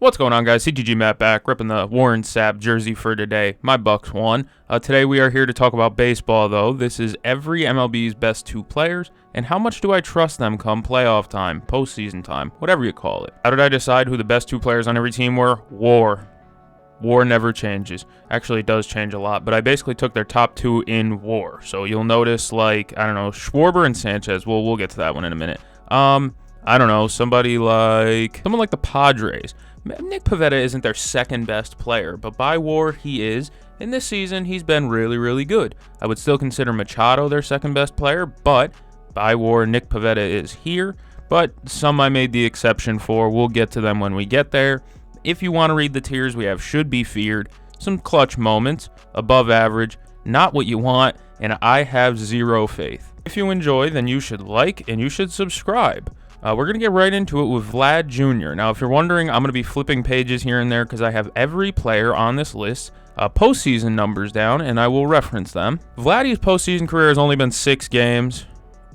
What's going on, guys? CTG Matt back, ripping the Warren Sapp jersey for today. My Bucks won. Today we are here to talk about baseball, though. This is every MLB's best two players, and how much do I trust them come playoff time, postseason time, whatever you call it. How did I decide who the best two players on every team were? WAR. WAR never changes. Actually, it does change a lot, but I basically took their top two in WAR. So you'll notice, Schwarber and Sanchez. We'll get to that one in a minute. I don't know, someone like the Padres. Nick Pivetta isn't their second best player, but by WAR he is. In this season, he's been really, really good. I would still consider Machado their second best player, but by WAR, Nick Pivetta is here. But some I made the exception for. We'll get to them when we get there. If you want to read the tiers, we have should be feared, some clutch moments, above average, not what you want, and I have zero faith. If you enjoy, then you should like and you should subscribe. We're going to get right into it with Vlad Jr. Now, if you're wondering, I'm going to be flipping pages here and there because I have every player on this list, postseason numbers down, and I will reference them. Vladdy's postseason career has only been 6 games.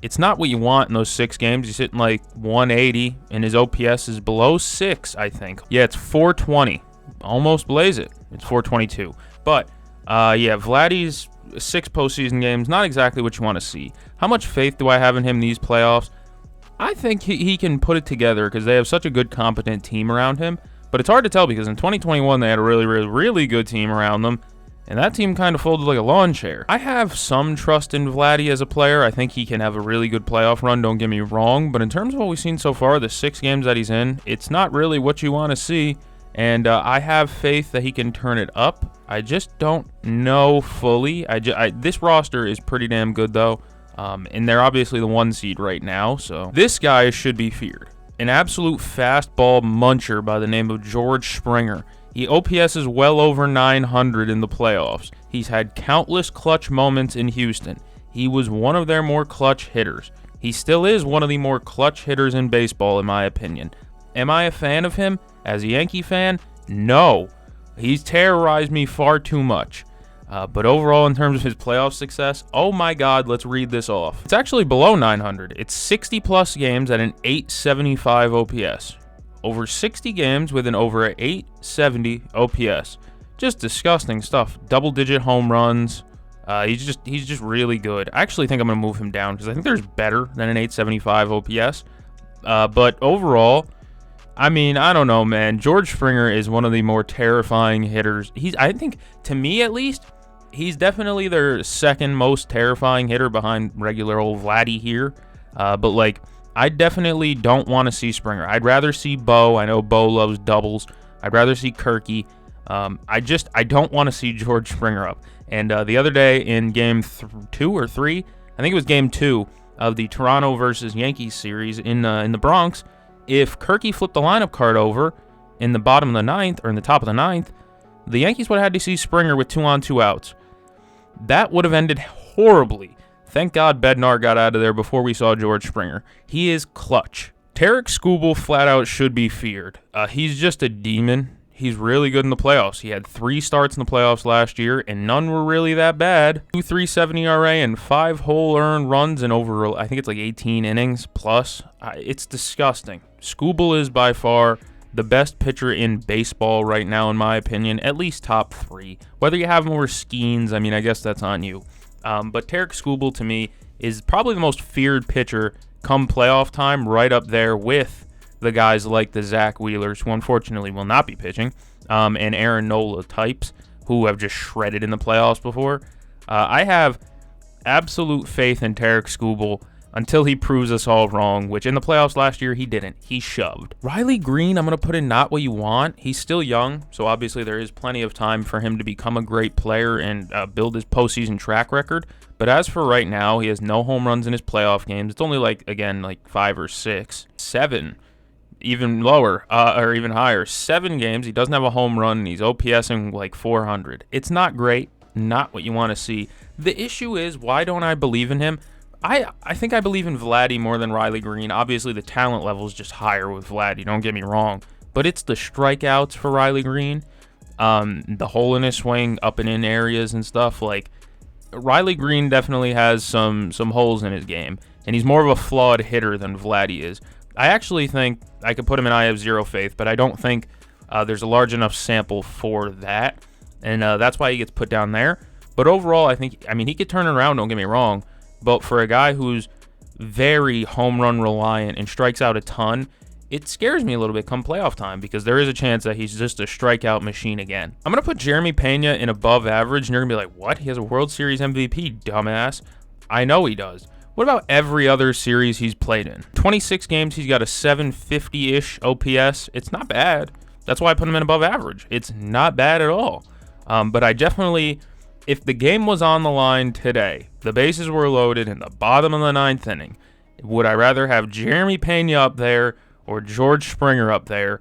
It's not what you want in those 6 games. He's hitting like 180, and his OPS is below 6, I think. Yeah, it's 420. Almost blaze it. It's 422. But, Vladdy's 6 postseason games, not exactly what you want to see. How much faith do I have in him these playoffs? I think he can put it together because they have such a good, competent team around him. But it's hard to tell because in 2021, they had a really, really, really good team around them. And that team kind of folded like a lawn chair. I have some trust in Vladdy as a player. I think he can have a really good playoff run, don't get me wrong. But in terms of what we've seen so far, the 6 games that he's in, it's not really what you want to see. And I have faith that he can turn it up. I just don't know fully. This roster is pretty damn good, though. And they're obviously the 1 seed right now, so this guy should be feared. An absolute fastball muncher by the name of George Springer. He OPS is well over 900 in the playoffs. He's had countless clutch moments in Houston. He was one of their more clutch hitters. He still is one of the more clutch hitters in baseball, in my opinion. Am I a fan of him? As a Yankee fan? No. He's terrorized me far too much. But overall, in terms of his playoff success, oh my God, let's read this off. It's actually below 900. It's 60-plus games at an 875 OPS. Over 60 games with an over 870 OPS. Just disgusting stuff. Double-digit home runs. He's just really good. I actually think I'm going to move him down because I think there's better than an 875 OPS. But overall, I mean, I don't know, man. George Springer is one of the more terrifying hitters. I think, to me at least, he's definitely their second most terrifying hitter behind regular old Vladdy here. But, I definitely don't want to see Springer. I'd rather see Bo. I know Bo loves doubles. I'd rather see Kirky. I don't want to see George Springer up. And the other day in game 2 or 3, I think it was game 2 of the Toronto versus Yankees series in the Bronx, if Kirky flipped the lineup card over in the bottom of the 9th or in the top of the 9th, the Yankees would have had to see Springer with 2 on 2 outs. That would have ended horribly. Thank God Bednar got out of there before we saw George Springer. He is clutch. Tarek Skubal flat out should be feared. He's just a demon. He's really good in the playoffs. He had 3 starts in the playoffs last year, and none were really that bad. 2.37 ERA and 5 whole earned runs in over, I think it's like 18 innings plus. It's disgusting. Skubal is by far the best pitcher in baseball right now, in my opinion, at least top 3. Whether you have him over Skeens, I mean, I guess that's on you. But Tarek Skubal, to me, is probably the most feared pitcher come playoff time, right up there with the guys like the Zach Wheelers, who unfortunately will not be pitching, and Aaron Nola types, who have just shredded in the playoffs before. I have absolute faith in Tarek Skubal until he proves us all wrong, which in the playoffs last year, he didn't. He shoved. Riley Green, I'm going to put in not what you want. He's still young, so obviously there is plenty of time for him to become a great player and build his postseason track record. But as for right now, he has no home runs in his playoff games. It's only like 5 or 6. 7, even lower, or even higher. 7 games, he doesn't have a home run, and he's OPSing like 400. It's not great, not what you want to see. The issue is, why don't I believe in him? I think I believe in Vladdy more than Riley Green. Obviously, the talent level is just higher with Vladdy, don't get me wrong. But it's the strikeouts for Riley Green, the hole in his swing, up and in areas and stuff. Riley Green definitely has some holes in his game, and he's more of a flawed hitter than Vladdy is. I actually think I could put him in I have zero faith, but I don't think There's a large enough sample for that, and that's why he gets put down there. But overall, I mean, he could turn it around, don't get me wrong, but for a guy who's very home run reliant and strikes out a ton, it scares me a little bit come playoff time because there is a chance that he's just a strikeout machine again. I'm going to put Jeremy Pena in above average, and you're going to be like, what? He has a World Series MVP, dumbass. I know he does. What about every other series he's played in? 26 games, he's got a 750-ish OPS. It's not bad. That's why I put him in above average. It's not bad at all. But I definitely, if the game was on the line today, the bases were loaded in the bottom of the ninth inning, would I rather have Jeremy Pena up there or George Springer up there?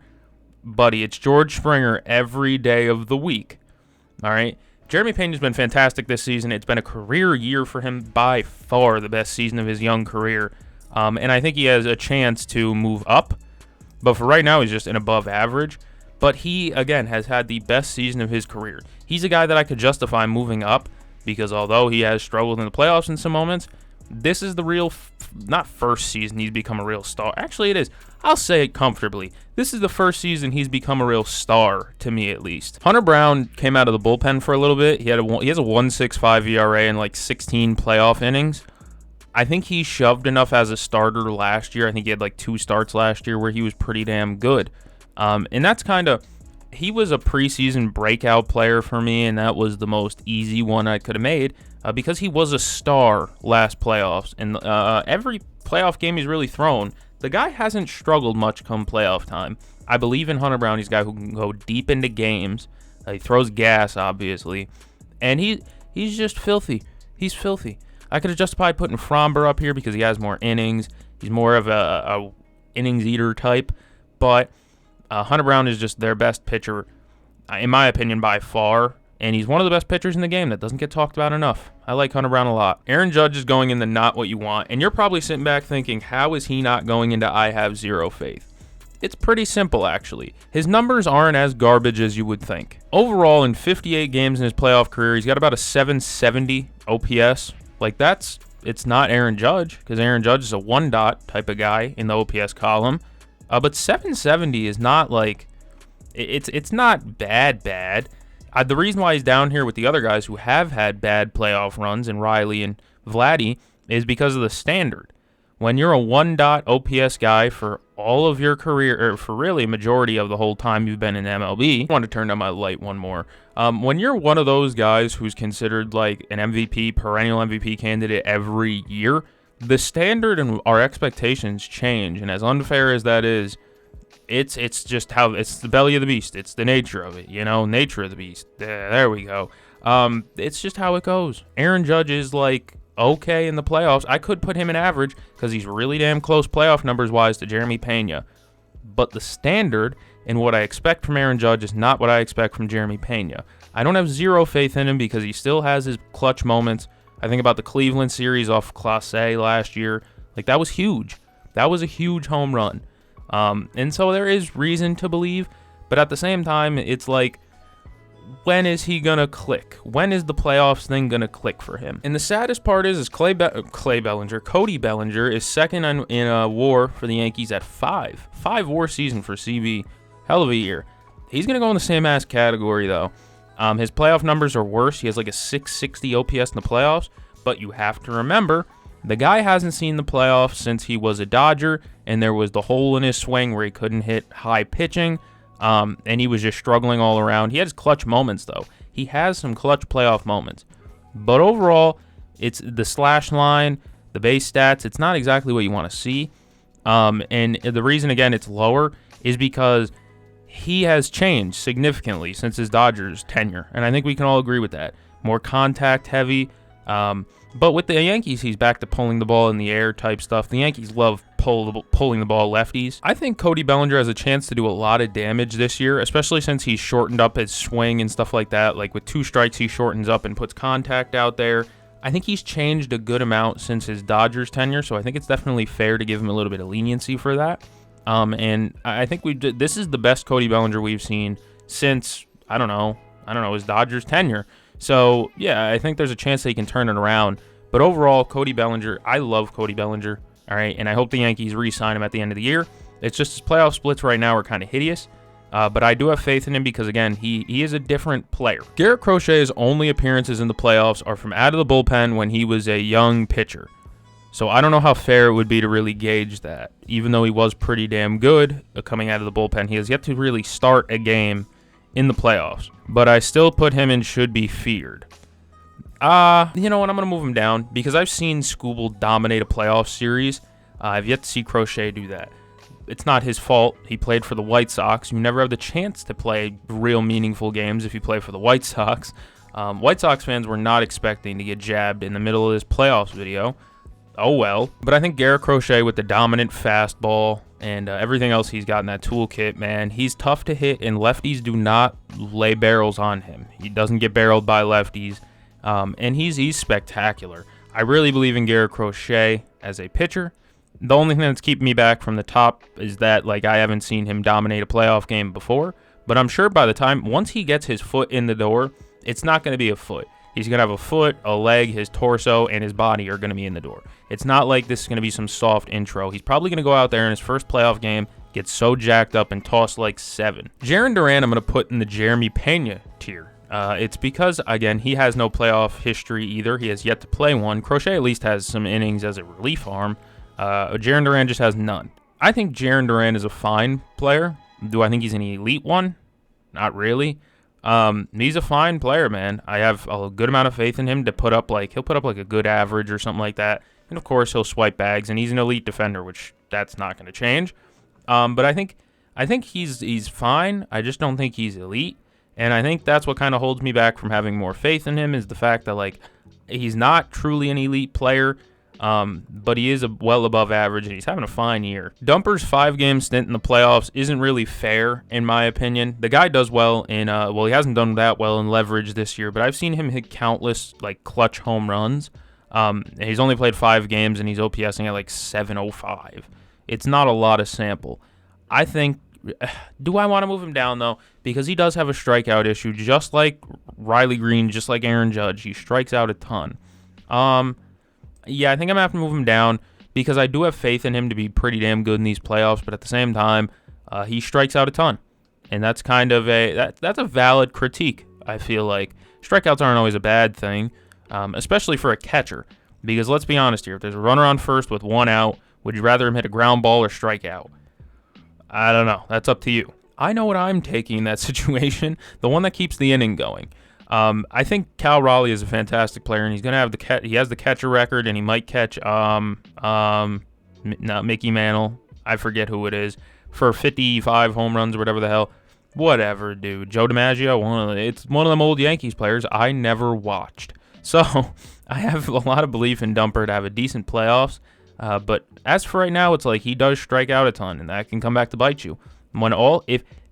Buddy, it's George Springer every day of the week. All right? Jeremy Pena's been fantastic this season. It's been a career year for him, by far the best season of his young career. And I think he has a chance to move up. But for right now, he's just an above average. But he, again, has had the best season of his career. He's a guy that I could justify moving up because although he has struggled in the playoffs in some moments, this is the real, not first season he's become a real star. Actually, it is. I'll say it comfortably. This is the first season he's become a real star, to me at least. Hunter Brown came out of the bullpen for a little bit. He has a 1.65 ERA in like 16 playoff innings. I think he shoved enough as a starter last year. I think he had like 2 starts last year where he was pretty damn good. And that's kind of, he was a preseason breakout player for me, and that was the most easy one I could have made because he was a star last playoffs. And every playoff game he's really thrown, the guy hasn't struggled much come playoff time. I believe in Hunter Brown. He's a guy who can go deep into games. He throws gas, obviously. And he's just filthy. He's filthy. I could have justified putting Fromber up here because he has more innings. He's more of a innings eater type. But Hunter Brown is just their best pitcher, in my opinion, by far. And he's one of the best pitchers in the game that doesn't get talked about enough. I like Hunter Brown a lot. Aaron Judge is going in the not what you want. And you're probably sitting back thinking, how is he not going into I have zero faith? It's pretty simple, actually. His numbers aren't as garbage as you would think. Overall, in 58 games in his playoff career, he's got about a 770 OPS. Like, it's not Aaron Judge, because Aaron Judge is a one-dot type of guy in the OPS column. But 770 is not like, it's not bad. The reason why he's down here with the other guys who have had bad playoff runs, and Riley and Vladdy, is because of the standard. When you're a one-dot OPS guy for all of your career, or for really a majority of the whole time you've been in MLB, I want to turn down my light one more. When you're one of those guys who's considered like an MVP, perennial MVP candidate every year, the standard and our expectations change. And as unfair as that is, it's just how, it's the belly of the beast. It's the nature of it, nature of the beast. There we go. It's just how it goes. Aaron Judge is like okay in the playoffs. I could put him in average because he's really damn close playoff numbers wise to Jeremy Pena. But the standard and what I expect from Aaron Judge is not what I expect from Jeremy Pena. I don't have zero faith in him because he still has his clutch moments. I think about the Cleveland series off Clase A last year. Like, that was huge. That was a huge home run. And so there is reason to believe. But at the same time, it's like, when is he going to click? When is the playoffs thing going to click for him? And the saddest part is Cody Bellinger is second in WAR for the Yankees at 5. 5 WAR season for CB. Hell of a year. He's going to go in the same ass category, though. His playoff numbers are worse. He has like a 660 OPS in the playoffs. But you have to remember, the guy hasn't seen the playoffs since he was a Dodger, and there was the hole in his swing where he couldn't hit high pitching. And he was just struggling all around. He had his clutch moments, though. He has some clutch playoff moments. But overall, it's the slash line, the base stats, it's not exactly what you want to see. And the reason, again, it's lower is because he has changed significantly since his Dodgers tenure. And I think we can all agree with that. More contact heavy. But with the Yankees, he's back to pulling the ball in the air type stuff. The Yankees love pulling the ball lefties. I think Cody Bellinger has a chance to do a lot of damage this year, especially since he's shortened up his swing and stuff like that. Like with 2 strikes, he shortens up and puts contact out there. I think he's changed a good amount since his Dodgers tenure, so I think it's definitely fair to give him a little bit of leniency for that. And I think this is the best Cody Bellinger we've seen since, I don't know, his Dodgers tenure. So, yeah, I think there's a chance that he can turn it around. But overall, Cody Bellinger, I love Cody Bellinger, all right? And I hope the Yankees re-sign him at the end of the year. It's just his playoff splits right now are kind of hideous. But I do have faith in him because, again, he is a different player. Garrett Crochet's only appearances in the playoffs are from out of the bullpen when he was a young pitcher. So I don't know how fair it would be to really gauge that. Even though he was pretty damn good coming out of the bullpen, he has yet to really start a game in the playoffs. But I still put him in should be feared. You know what? I'm going to move him down because I've seen Skubal dominate a playoff series. I've yet to see Crochet do that. It's not his fault. He played for the White Sox. You never have the chance to play real meaningful games if you play for the White Sox. White Sox fans were not expecting to get jabbed in the middle of this playoffs video. Oh well. But I think Garrett Crochet with the dominant fastball and everything else he's got in that toolkit, man, he's tough to hit, and lefties do not lay barrels on him. He doesn't get barreled by lefties, and he's spectacular. I really believe in Garrett Crochet as a pitcher. The only thing that's keeping me back from the top is that, like, I haven't seen him dominate a playoff game before, but I'm sure by the time, once he gets his foot in the door, it's not going to be a foot. He's going to have a foot, a leg, his torso, and his body are going to be in the door. It's not like this is going to be some soft intro. He's probably going to go out there in his first playoff game, get so jacked up, and toss like 7. Jarren Duran I'm going to put in the Jeremy Pena tier. It's because, again, he has no playoff history either. He has yet to play one. Crochet at least has some innings as a relief arm. Jarren Duran just has none. I think Jarren Duran is a fine player. Do I think he's an elite one? Not really. He's a fine player, man. I have a good amount of faith in him to put up he'll put up like a good average or something like that. And of course he'll swipe bags, and he's an elite defender, which that's not going to change. But I think he's fine. I just don't think he's elite. And I think that's what kind of holds me back from having more faith in him is the fact that, like, he's not truly an elite player. But he is well above average, and he's having a fine year. Dumper's 5-game stint in the playoffs isn't really fair, in my opinion. The guy does well in, he hasn't done that well in leverage this year, but I've seen him hit countless, like, clutch home runs. He's only played 5 games, and he's OPSing at, like, 705. It's not a lot of sample. I think, do I want to move him down, though? Because he does have a strikeout issue, just like Riley Green, just like Aaron Judge. He strikes out a ton. Yeah, I think I'm going to have to move him down because I do have faith in him to be pretty damn good in these playoffs, but at the same time, he strikes out a ton. And that's kind of that's a valid critique, I feel like. Strikeouts aren't always a bad thing, especially for a catcher. Because let's be honest here, if there's a runner on first with 1 out, would you rather him hit a ground ball or strike out? I don't know. That's up to you. I know what I'm taking in that situation, the one that keeps the inning going. I think Cal Raleigh is a fantastic player, and he's gonna have he has the catcher record, and he might catch not Mickey Mantle, I forget who it is, for 55 home runs or whatever the hell. Whatever, dude. Joe DiMaggio, it's one of them old Yankees players I never watched. So I have a lot of belief in Dumper to have a decent playoffs. But as for right now, it's like he does strike out a ton, and that can come back to bite you.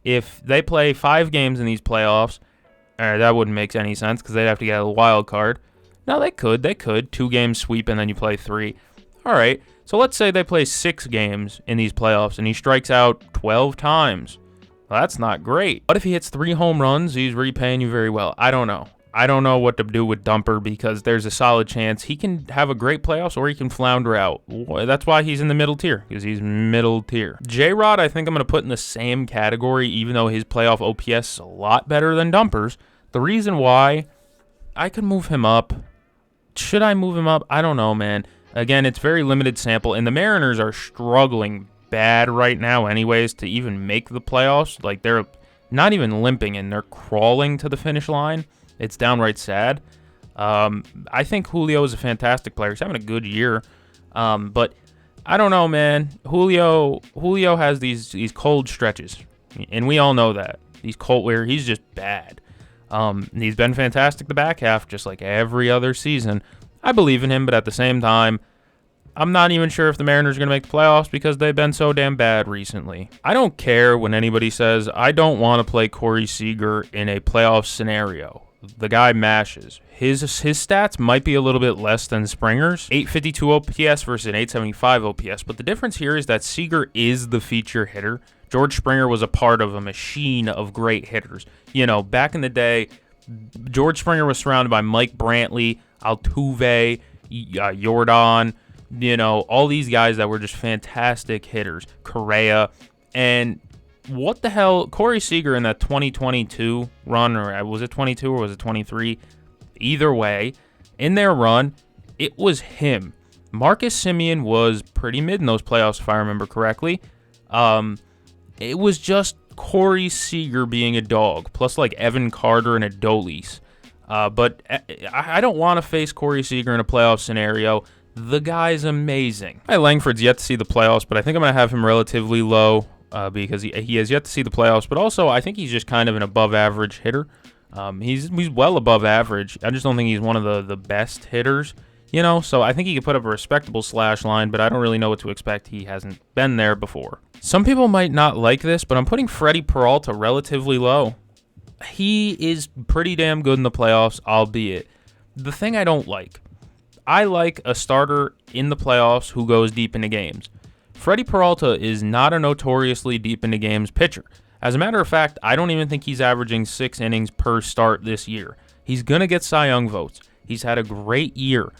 If they play 5 games in these playoffs. That wouldn't make any sense because they'd have to get a wild card. No, they could. 2-game sweep, and then you play 3. All right, so let's say they play 6 games in these playoffs, and he strikes out 12 times. Well, that's not great. What if he hits 3 home runs? He's repaying you very well. I don't know. I don't know what to do with Dumper because there's a solid chance he can have a great playoffs or he can flounder out. That's why he's in the middle tier, because he's middle tier. J-Rod, I think I'm going to put in the same category, even though his playoff OPS is a lot better than Dumper's. The reason why, I could move him up. Should I move him up? I don't know, man. Again, it's very limited sample, and the Mariners are struggling bad right now anyways to even make the playoffs. Like, they're not even limping, and they're crawling to the finish line. It's downright sad. I think Julio is a fantastic player. He's having a good year. But I don't know, man. Julio has these cold stretches, and we all know that. These cold where he's just bad. He's been fantastic the back half, just like every other season. I believe in him, but at the same time, I'm not even sure if the Mariners are going to make the playoffs because they've been so damn bad recently. I don't care when anybody says, I don't want to play Corey Seager in a playoff scenario. The guy mashes. His stats might be a little bit less than Springer's. 852 OPS versus an 875 OPS. But the difference here is that Seager is the feature hitter. George Springer was a part of a machine of great hitters. You know, back in the day, George Springer was surrounded by Mike Brantley, Altuve, Jordan, you know, all these guys that were just fantastic hitters. Correa. And what the hell? Corey Seager in that 2022 run, or was it 22 or was it 23? Either way, in their run, it was him. Marcus Semien was pretty mid in those playoffs, if I remember correctly. It was just Corey Seager being a dog, plus like Evan Carter and Adolis. But I don't want to face Corey Seager in a playoff scenario. The guy's amazing. Langford's yet to see the playoffs, but I think I'm going to have him relatively low because he has yet to see the playoffs. But also, I think he's just kind of an above-average hitter. He's well above average. I just don't think he's one of the best hitters, So I think he could put up a respectable slash line, but I don't really know what to expect. He hasn't been there before. Some people might not like this, but I'm putting Freddie Peralta relatively low. He is pretty damn good in the playoffs, albeit. The thing I don't like, I like a starter in the playoffs who goes deep into games. Freddie Peralta is not a notoriously deep into games pitcher. As a matter of fact, I don't even think he's averaging 6 innings per start this year. He's going to get Cy Young votes. He's had a great year.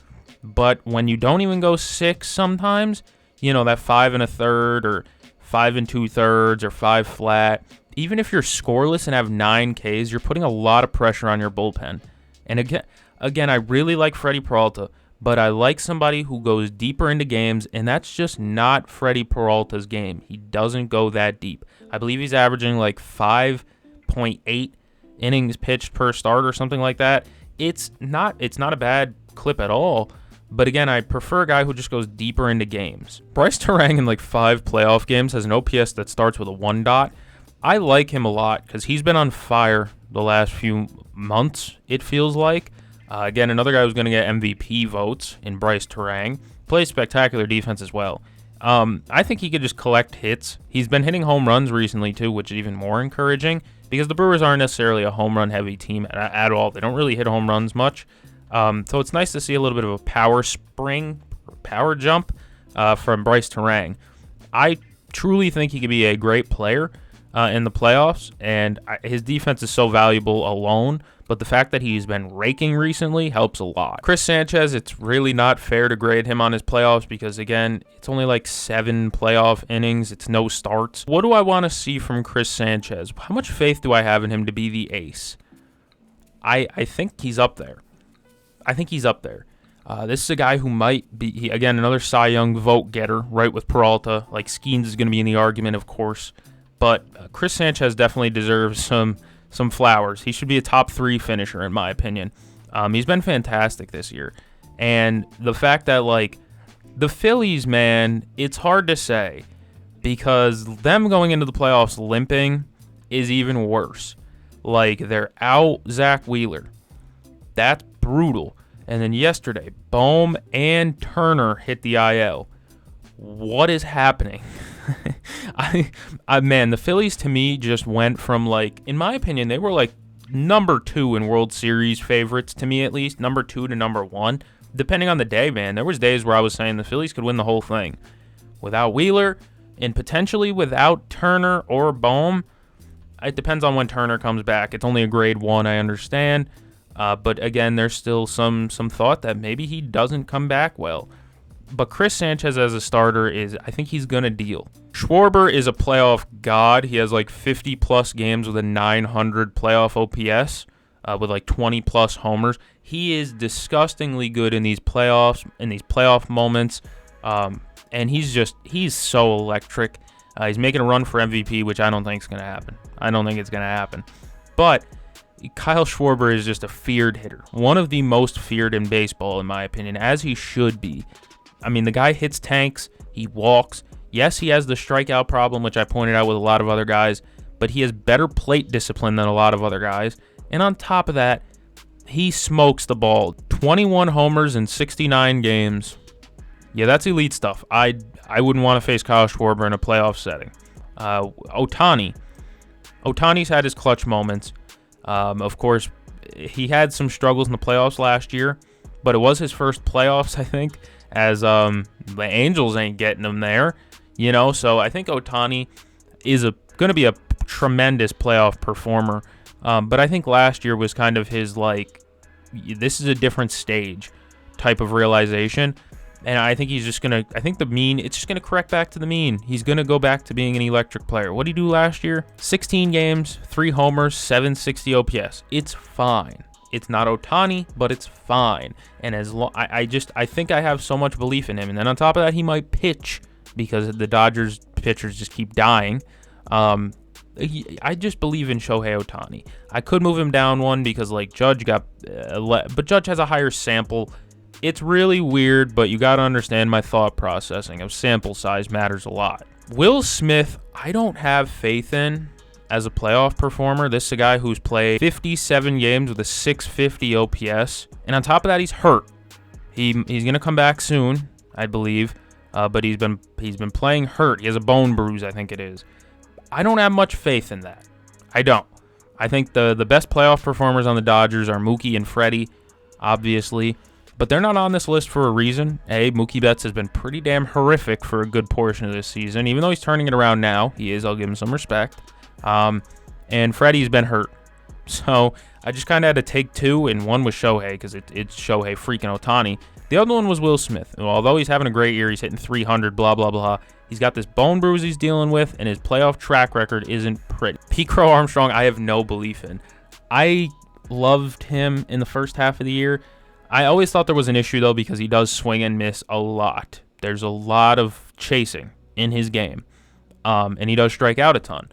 But when you don't even go 6 sometimes, that 5 1/3 or 5 2/3 or 5 flat, even if you're scoreless and have 9 Ks, you're putting a lot of pressure on your bullpen. And again, I really like Freddie Peralta, but I like somebody who goes deeper into games, and that's just not Freddie Peralta's game. He doesn't go that deep. I believe he's averaging like 5.8 innings pitched per start or something like that. It's not a bad clip at all, but again, I prefer a guy who just goes deeper into games. Bryce Terang in like 5 playoff games has an OPS that starts with a 1 dot. I like him a lot because he's been on fire the last few months, it feels like. Again, another guy who's going to get MVP votes in Bryce Terang. Plays spectacular defense as well. I think he could just collect hits. He's been hitting home runs recently, too, which is even more encouraging because the Brewers aren't necessarily a home run-heavy team at all. They don't really hit home runs much. So it's nice to see a little bit of a power jump from Bryce Terang. I truly think he could be a great player in the playoffs, and his defense is so valuable alone. But the fact that he's been raking recently helps a lot. Chris Sanchez, it's really not fair to grade him on his playoffs because, again, it's only like 7 playoff innings. It's no starts. What do I want to see from Chris Sanchez? How much faith do I have in him to be the ace? I think he's up there. This is a guy who might be, again, another Cy Young vote getter, right with Peralta. Like, Skeens is going to be in the argument, of course. But Chris Sanchez definitely deserves some flowers. He should be a top 3 finisher, in my opinion. He's been fantastic this year. And the fact that, like, the Phillies, man, it's hard to say because them going into the playoffs limping is even worse. Like, they're out Zach Wheeler. That's brutal. And then yesterday, Bohm and Turner hit the IL. What is happening? Man, the Phillies to me just went from, like, in my opinion, they were like number 2 in World Series favorites to me, at least number 2 to number 1, depending on the day. Man, there was days where I was saying the Phillies could win the whole thing without Wheeler and potentially without Turner or Bohm. It depends on when Turner comes back. It's only a grade 1, I understand, but again, there's still some thought that maybe he doesn't come back well. But Chris Sanchez as a starter I think he's going to deal. Schwarber is a playoff god. He has like 50-plus games with a 900 playoff OPS with like 20-plus homers. He is disgustingly good in these playoffs, in these playoff moments, and he's so electric. He's making a run for MVP, which I don't think is going to happen. I don't think it's going to happen. But Kyle Schwarber is just a feared hitter. One of the most feared in baseball, in my opinion, as he should be. I mean, the guy hits tanks, he walks. Yes, he has the strikeout problem, which I pointed out with a lot of other guys, but he has better plate discipline than a lot of other guys. And on top of that, he smokes the ball. 21 homers in 69 games. Yeah, that's elite stuff. I wouldn't want to face Kyle Schwarber in a playoff setting. Ohtani's had his clutch moments. Of course, he had some struggles in the playoffs last year, but it was his first playoffs, I think, as the Angels ain't getting him there, so I think Ohtani is going to be a tremendous playoff performer, but I think last year was kind of his, like, this is a different stage type of realization, And I think it's just going to correct back to the mean. He's going to go back to being an electric player. What did he do last year? 16 games, 3 homers, 760 OPS. It's fine. It's not Ohtani, but it's fine. And I think I have so much belief in him. And then on top of that, he might pitch because the Dodgers pitchers just keep dying. I just believe in Shohei Ohtani. I could move him down one because like Judge but Judge has a higher sample. It's really weird, but you got to understand my thought processing of sample size matters a lot. Will Smith, I don't have faith in as a playoff performer. This is a guy who's played 57 games with a 650 OPS, and on top of that, he's hurt. He's gonna come back soon, I believe, but he's been playing hurt. He has a bone bruise, I think it is. I don't have much faith in that. I don't. I think the best playoff performers on the Dodgers are Mookie and Freddie, obviously. But they're not on this list for a reason. Mookie Betts has been pretty damn horrific for a good portion of this season. Even though he's turning it around now, I'll give him some respect. And Freddie's been hurt. So I just kind of had to take two, and one was Shohei because it's Shohei freaking Ohtani. The other one was Will Smith. Although he's having a great year, he's hitting 300, blah, blah, blah. He's got this bone bruise he's dealing with, and his playoff track record isn't pretty. Pete Crow Armstrong, I have no belief in. I loved him in the first half of the year. I always thought there was an issue, though, because he does swing and miss a lot. There's a lot of chasing in his game, and he does strike out a ton.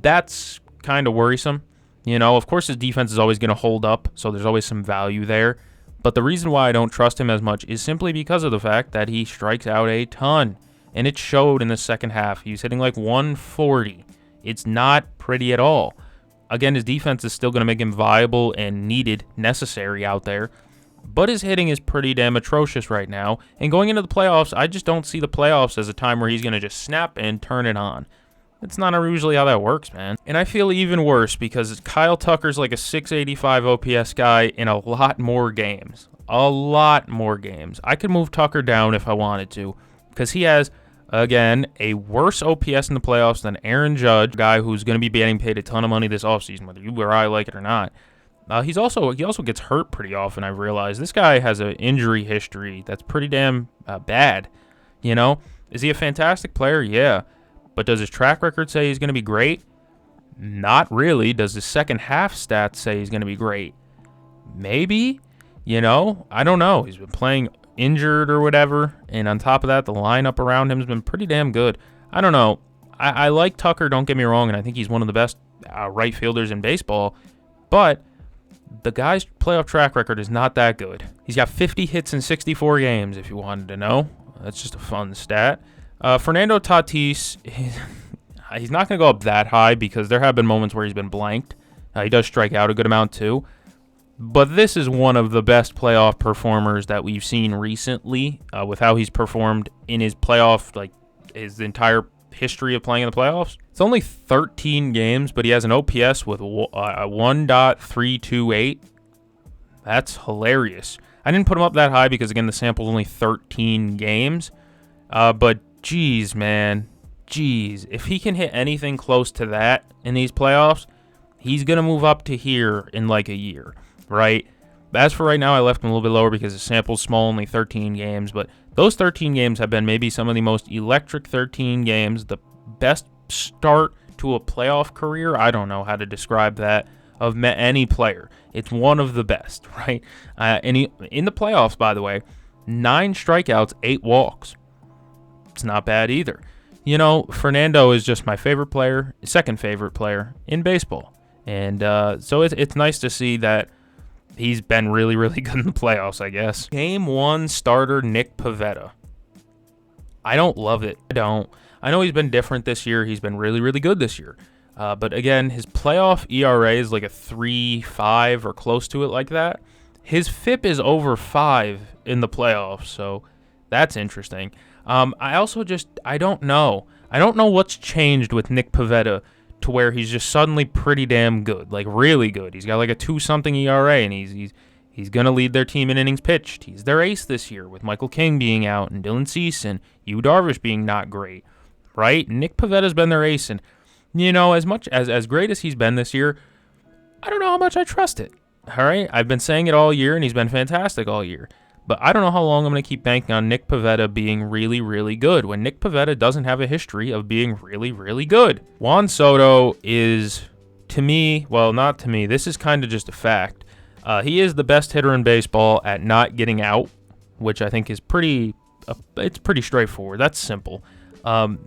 That's kind of worrisome. Of course, his defense is always going to hold up, so there's always some value there. But the reason why I don't trust him as much is simply because of the fact that he strikes out a ton, and it showed in the second half. He's hitting like 140. It's not pretty at all. Again, his defense is still going to make him viable and needed, necessary out there. But his hitting is pretty damn atrocious right now. And going into the playoffs, I just don't see the playoffs as a time where he's going to just snap and turn it on. That's not usually how that works, man. And I feel even worse because Kyle Tucker's like a 685 OPS guy in a lot more games. A lot more games. I could move Tucker down if I wanted to because he has, again, a worse OPS in the playoffs than Aaron Judge, a guy who's going to be getting paid a ton of money this offseason, whether you or I like it or not. He also gets hurt pretty often, I realize. This guy has an injury history that's pretty damn bad. Is he a fantastic player? Yeah. But does his track record say he's going to be great? Not really. Does his second half stats say he's going to be great? Maybe. I don't know. He's been playing injured or whatever, and on top of that, the lineup around him has been pretty damn good. I don't know. I like Tucker, don't get me wrong, and I think he's one of the best right fielders in baseball, but the guy's playoff track record is not that good. He's got 50 hits in 64 games, if you wanted to know. That's just a fun stat. Fernando Tatis, he's not going to go up that high because there have been moments where he's been blanked. He does strike out a good amount too. But this is one of the best playoff performers that we've seen recently with how he's performed in his playoff, like his entire history of playing in the playoffs. It's only 13 games, but he has an OPS with 1.328. That's hilarious. I didn't put him up that high because, again, the sample's only 13 games. But, geez, man. Geez. If he can hit anything close to that in these playoffs, he's going to move up to here in like a year, right? As for right now, I left him a little bit lower because the sample's small, only 13 games. But those 13 games have been maybe some of the most electric 13 games, the best start to a playoff career. I don't know how to describe that of any player. It's one of the best, right? And in the playoffs, by the way, 9 strikeouts, 8 walks. It's not bad either. Fernando is just my favorite player, second favorite player in baseball. And so it's nice to see that he's been really, really good in the playoffs, I guess. Game 1 starter Nick Pivetta. I don't love it. I don't. I know he's been different this year. He's been really, really good this year. But again, his playoff ERA is like a 3.5 or close to it like that. His FIP is over 5 in the playoffs, so that's interesting. I don't know. I don't know what's changed with Nick Pivetta to where he's just suddenly pretty damn good, like really good. He's got like a 2-something ERA, and he's going to lead their team in innings pitched. He's their ace this year with Michael King being out and Dylan Cease and Yu Darvish being not great, right? Nick Pivetta's been their ace, and as much as great as he's been this year, I don't know how much I trust it. All right, I've been saying it all year, and he's been fantastic all year. But I don't know how long I'm going to keep banking on Nick Pivetta being really, really good when Nick Pivetta doesn't have a history of being really, really good. Juan Soto is, to me, well, not to me, this is kind of just a fact. He is the best hitter in baseball at not getting out, which I think is it's pretty straightforward. That's simple.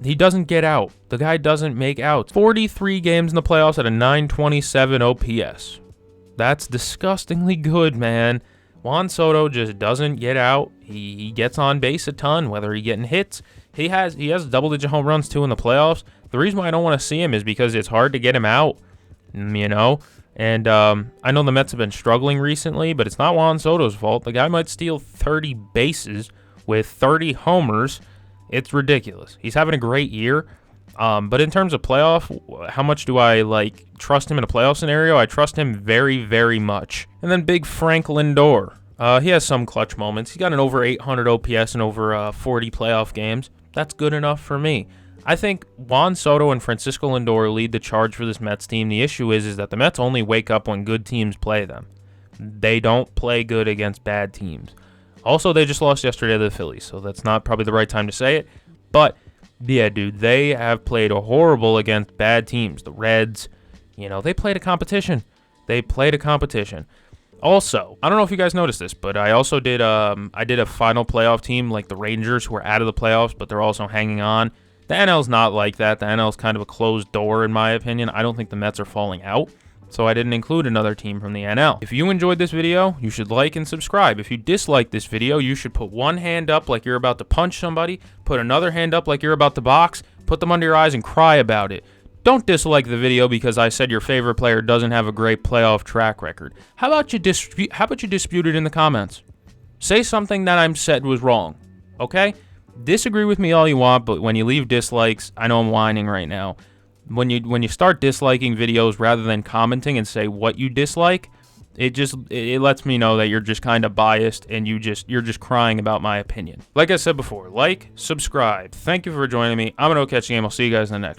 He doesn't get out. The guy doesn't make outs. 43 games in the playoffs at a 927 OPS. That's disgustingly good, man. Juan Soto just doesn't get out. He gets on base a ton, whether he's getting hits. He has double-digit home runs, too, in the playoffs. The reason why I don't want to see him is because it's hard to get him out, you know. And I know the Mets have been struggling recently, but it's not Juan Soto's fault. The guy might steal 30 bases with 30 homers. It's ridiculous. He's having a great year. But in terms of playoff, how much do I trust him in a playoff scenario? I trust him very, very much. And then big Frank Lindor. He has some clutch moments. He's got an over 800 OPS in over 40 playoff games. That's good enough for me. I think Juan Soto and Francisco Lindor lead the charge for this Mets team. The issue is that the Mets only wake up when good teams play them. They don't play good against bad teams. Also, they just lost yesterday to the Phillies, so that's not probably the right time to say it. But yeah, dude, they have played horrible against bad teams. The Reds, they played a competition. Also, I don't know if you guys noticed this, but I also did I did a final playoff team like the Rangers, who are out of the playoffs, but they're also hanging on. The NL's not like that. The NL's kind of a closed door, in my opinion. I don't think the Mets are falling out, so I didn't include another team from the NL. If you enjoyed this video, you should like and subscribe. If you dislike this video, you should put one hand up like you're about to punch somebody, put another hand up like you're about to box, put them under your eyes and cry about it. Don't dislike the video because I said your favorite player doesn't have a great playoff track record. How about you dispute it in the comments? Say something that I'm said was wrong, okay? Disagree with me all you want, but when you leave dislikes, I know I'm whining right now. When you start disliking videos rather than commenting and say what you dislike, it lets me know that you're just kind of biased and you're just crying about my opinion. Like I said before, like, subscribe. Thank you for joining me. I'm gonna go catch the game. I'll see you guys in the next one.